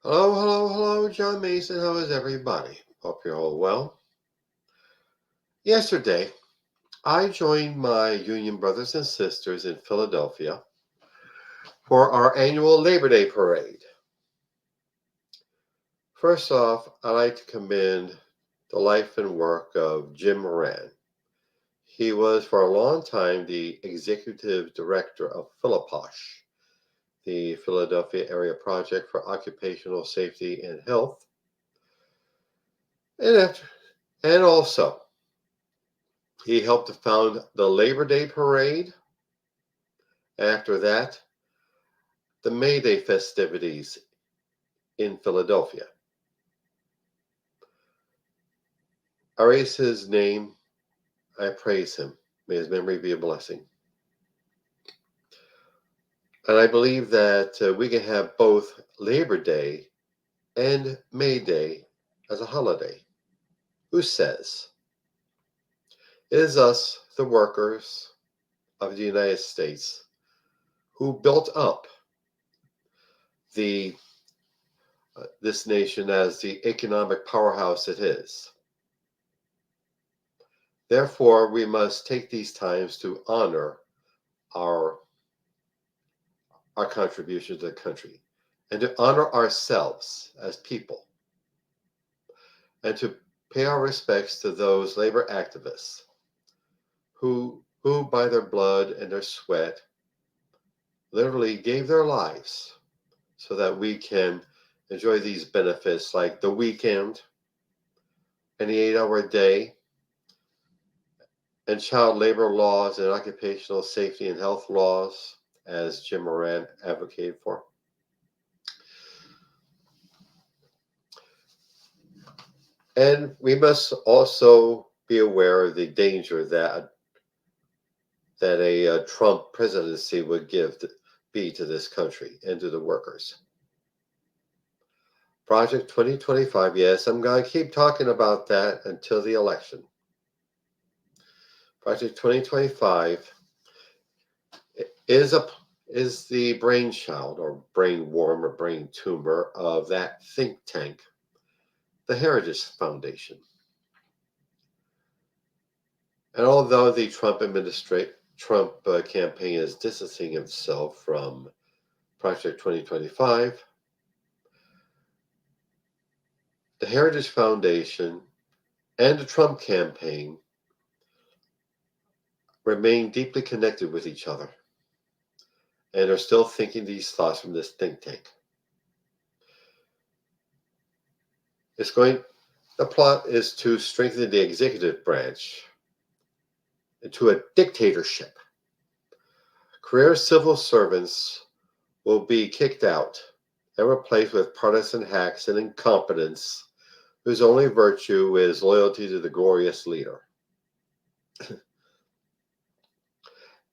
Hello, hello, hello, John Mason. How is everybody? Hope you're all well. Yesterday, I joined my union brothers and sisters in Philadelphia for our annual Labor Day parade. First off, I'd like to commend the life and work of Jim Moran. He was for a long time the executive director of Philipposh, the Philadelphia Area Project for Occupational Safety and Health, and after, and also he helped to found the Labor Day Parade. After that, the May Day festivities in Philadelphia. I raise his name. I praise him. May his memory be a blessing. And I believe that we can have both Labor Day and May Day as a holiday. Who says? It is us, the workers of the United States, who built up the this nation as the economic powerhouse it is. Therefore, we must take these times to honor our, our contribution to the country and to honor ourselves as people and to pay our respects to those labor activists who by their blood and their sweat literally gave their lives so that we can enjoy these benefits like the weekend and the 8-hour day and child labor laws and occupational safety and health laws, as Jim Moran advocated for. And we must also be aware of the danger that a Trump presidency would be to this country and to the workers. Project 2025, yes, I'm going to keep talking about that until the election. Project 2025 is the brainchild or brain worm or brain tumor of that think tank, the Heritage Foundation. And although the Trump campaign is distancing himself from Project 2025, the Heritage Foundation and the Trump campaign remain deeply connected with each other and are still thinking these thoughts from this think tank. The plot is to strengthen the executive branch into a dictatorship. Career civil servants will be kicked out and replaced with partisan hacks and incompetents whose only virtue is loyalty to the glorious leader.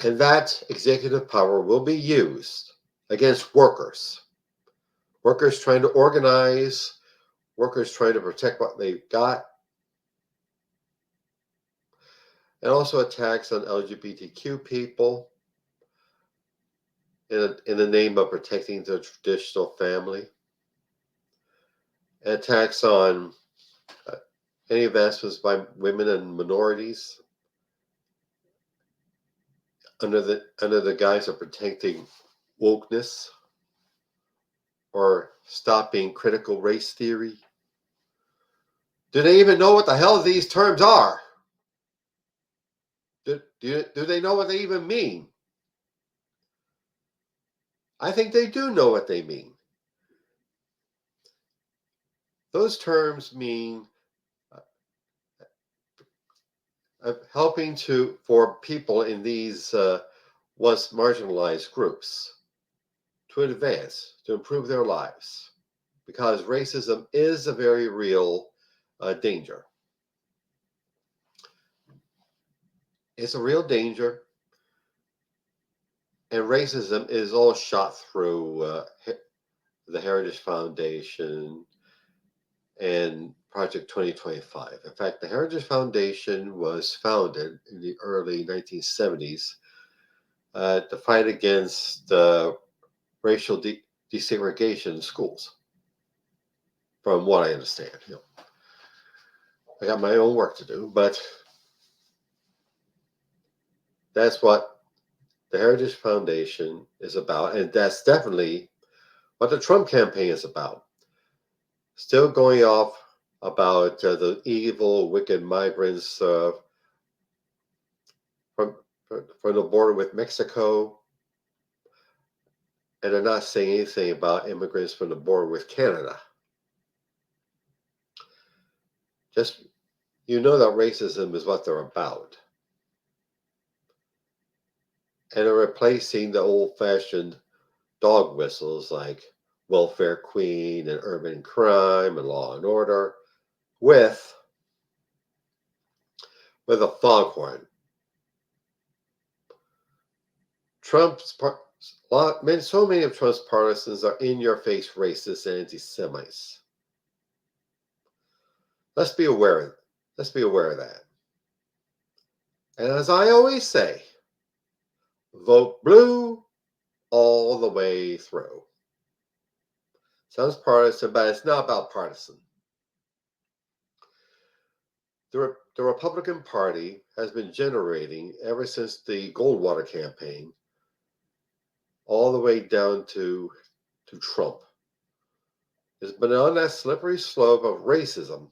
And that executive power will be used against workers. Workers trying to organize, workers trying to protect what they've got, and also attacks on LGBTQ people in the name of protecting the traditional family, and attacks on any advancements by women and minorities under the guise of protecting wokeness or stopping critical race theory. Do they even know what the hell these terms are? Do they know what they even mean? I think they do know what they mean. Those terms mean helping for people in these once marginalized groups to advance, to improve their lives, because racism is a very real danger. It's a real danger, and racism is all shot through the Heritage Foundation and Project 2025. In fact, the Heritage Foundation was founded in the early 1970s to fight against racial desegregation in schools. from what I understand. I got my own work to do, but that's what the Heritage Foundation is about, and that's definitely what the Trump campaign is about. Still going off about the evil, wicked migrants from from the border with Mexico, and they're not saying anything about immigrants from the border with Canada. Just that racism is what they're about, and they're replacing the old-fashioned dog whistles like welfare queen and urban crime and law and order with a foghorn. So many of Trump's partisans are in-your-face racists and anti-Semites. Let's be aware of that. And as I always say, vote blue all the way through. Sounds partisan, but it's not about partisan. The Republican Party has been generating, ever since the Goldwater campaign, all the way down to Trump. It's been on that slippery slope of racism,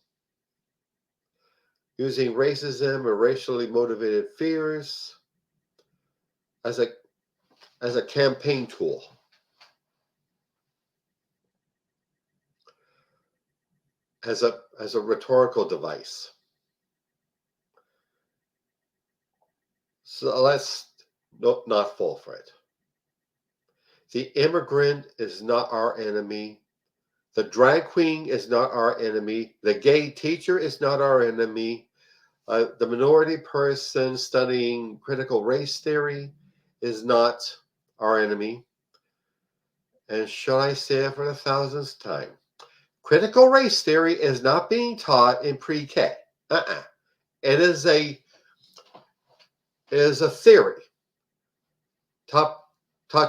using racism and racially motivated fears as a campaign tool. As a rhetorical device. So let's not fall for it. The immigrant is not our enemy. The drag queen is not our enemy. The gay teacher is not our enemy. The minority person studying critical race theory is not our enemy. And shall I say it for the thousandth time? Critical race theory is not being taught in pre-K. It is a theory taught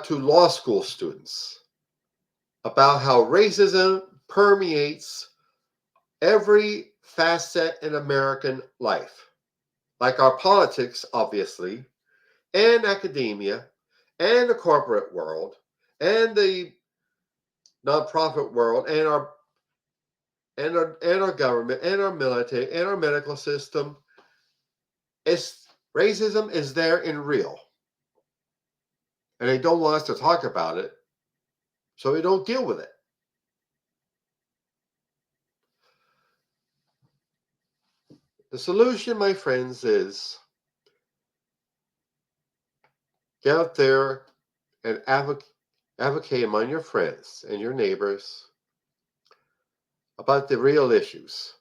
to law school students about how racism permeates every facet in American life, like our politics, obviously, and academia, and the corporate world, and the nonprofit world, and our government, and our military, and our medical system. Racism is there and real. And they don't want us to talk about it, so we don't deal with it. The solution, my friends, is get out there and advocate among your friends and your neighbors about the real issues,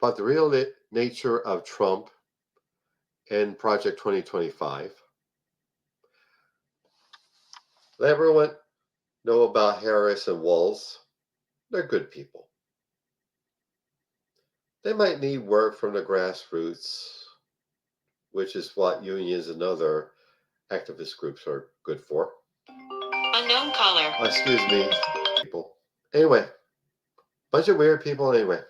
about the real nature of Trump and Project 2025. Let everyone know about Harris and Walz. They're good people. They might need work from the grassroots, which is what unions and other activist groups are good for. Unknown caller. Excuse me, people. Anyway, bunch of weird people anyway.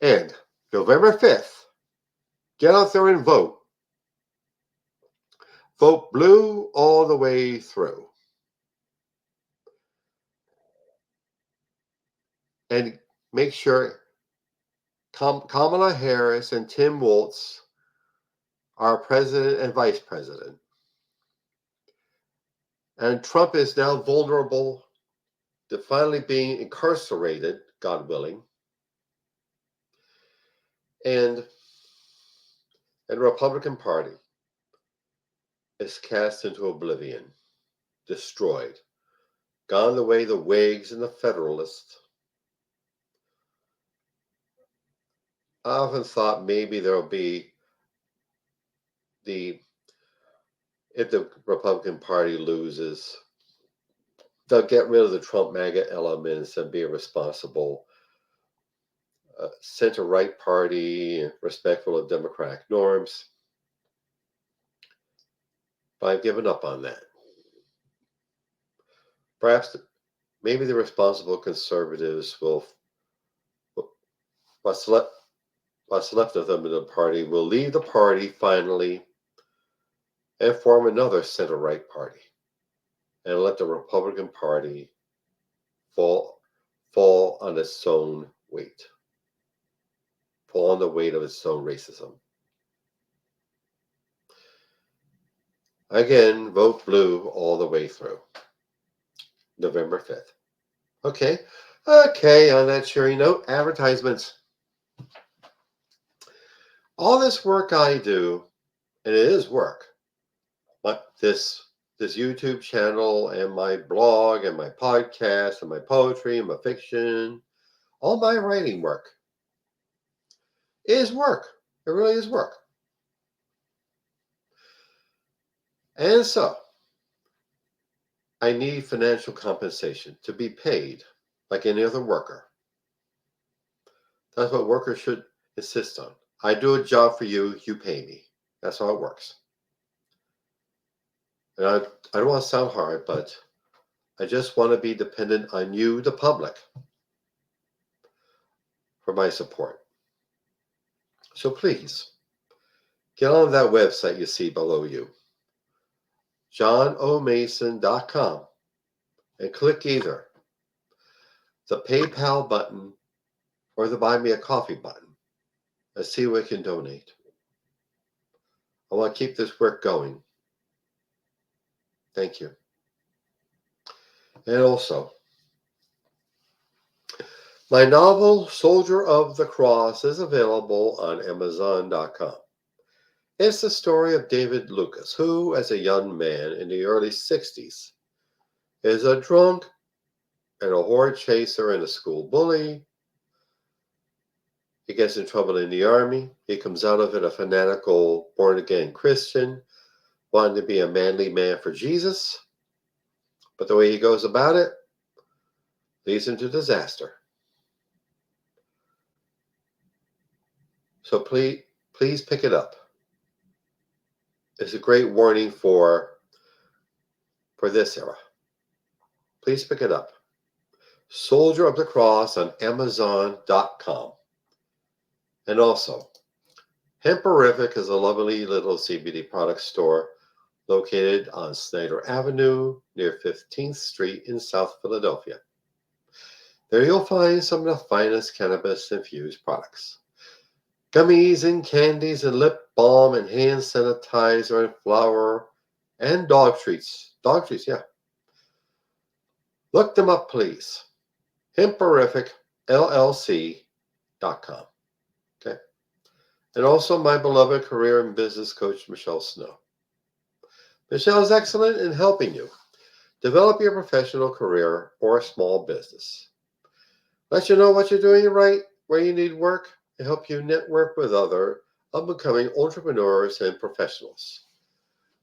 And November 5th, get out there and vote. Vote blue all the way through. And make sure Kamala Harris and Tim Walz are president and vice president. And Trump is now vulnerable to finally being incarcerated, God willing. And the Republican Party is cast into oblivion, destroyed, gone the way of the Whigs and the Federalists. I often thought maybe there'll be if the Republican Party loses, they'll get rid of the Trump MAGA elements and be a responsible center-right party, respectful of democratic norms. But I've given up on that. Perhaps maybe the responsible conservatives will, what's left, what's left of them in the party, will leave the party finally and form another center-right party and let the Republican Party fall on its own weight, fall on the weight of its own racism. Again, vote blue all the way through. November 5th. Okay, on that cheery note, advertisements. All this work I do, and it is work, but this YouTube channel and my blog and my podcast and my poetry and my fiction, all my writing work is work. It really is work. And so, I need financial compensation to be paid like any other worker. That's what workers should insist on. I do a job for you, you pay me. That's how it works. And I don't want to sound hard, but I just want to be dependent on you, the public, for my support. So please, get on that website you see below you, johnomason.com, and click either the PayPal button or the Buy Me a Coffee button and see what I can donate. I want to keep this work going. Thank you. And also, my novel, Soldier of the Cross, is available on Amazon.com. It's the story of David Lucas, who, as a young man in the early 60s, is a drunk and a horde chaser and a school bully. He gets in trouble in the army. He comes out of it a fanatical, born-again Christian, wanting to be a manly man for Jesus. But the way he goes about it leads him to disaster. So please pick it up. It's a great warning for this era. Please pick it up. Soldier of the Cross on Amazon.com. And also, Hemperific is a lovely little CBD product store located on Snyder Avenue near 15th Street in South Philadelphia. There you'll find some of the finest cannabis-infused products. Gummies and candies and lip balm and hand sanitizer and flour and dog treats. Dog treats, yeah. Look them up, please. HemperificLLC.com. Okay. And also my beloved career and business coach, Michelle Snow. Michelle is excellent in helping you develop your professional career or small business. Let you know what you're doing right, where you need work, and help you network with other up-and-coming entrepreneurs and professionals.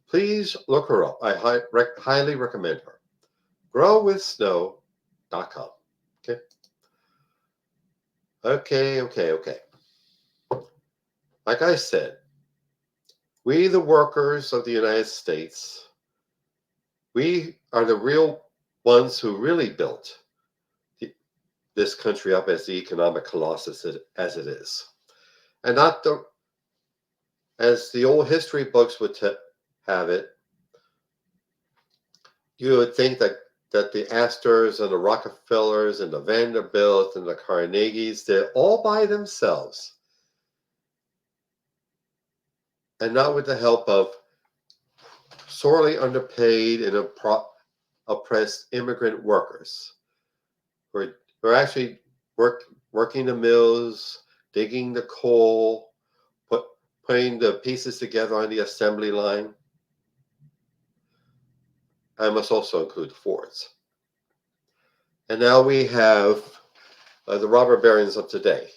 Please look her up. I highly recommend her. growwithsnow.com. Okay. Like I said, we, the workers of the United States, we are the real ones who really built this country up as the economic colossus as it is. And not as the old history books would have it, you would think that the Astors and the Rockefellers and the Vanderbilts and the Carnegies did all by themselves, and not with the help of sorely underpaid and oppressed immigrant workers who are actually working the mills, digging the coal, putting the pieces together on the assembly line. I must also include the Fords. And now we have the robber barons of today.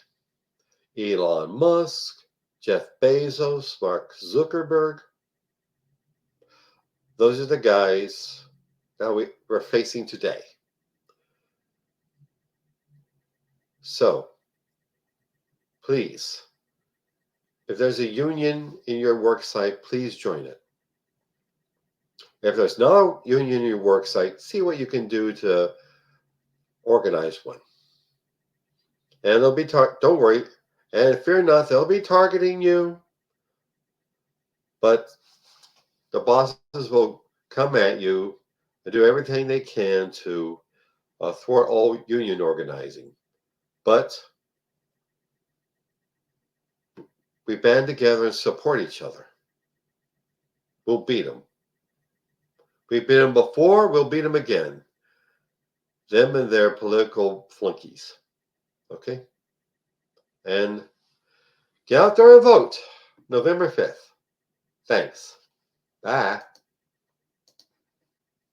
Elon Musk, Jeff Bezos, Mark Zuckerberg. Those are the guys that we're facing today. So, please, if there's a union in your work site, please join it. If there's no union in your work site, see what you can do to organize one. And they'll be don't worry, and fear not, they'll be targeting you, but the bosses will come at you and do everything they can to thwart all union organizing. But we band together and support each other. We'll beat them. We beat them before, we'll beat them again. Them and their political flunkies. Okay? And get out there and vote November 5th. Thanks. Bye.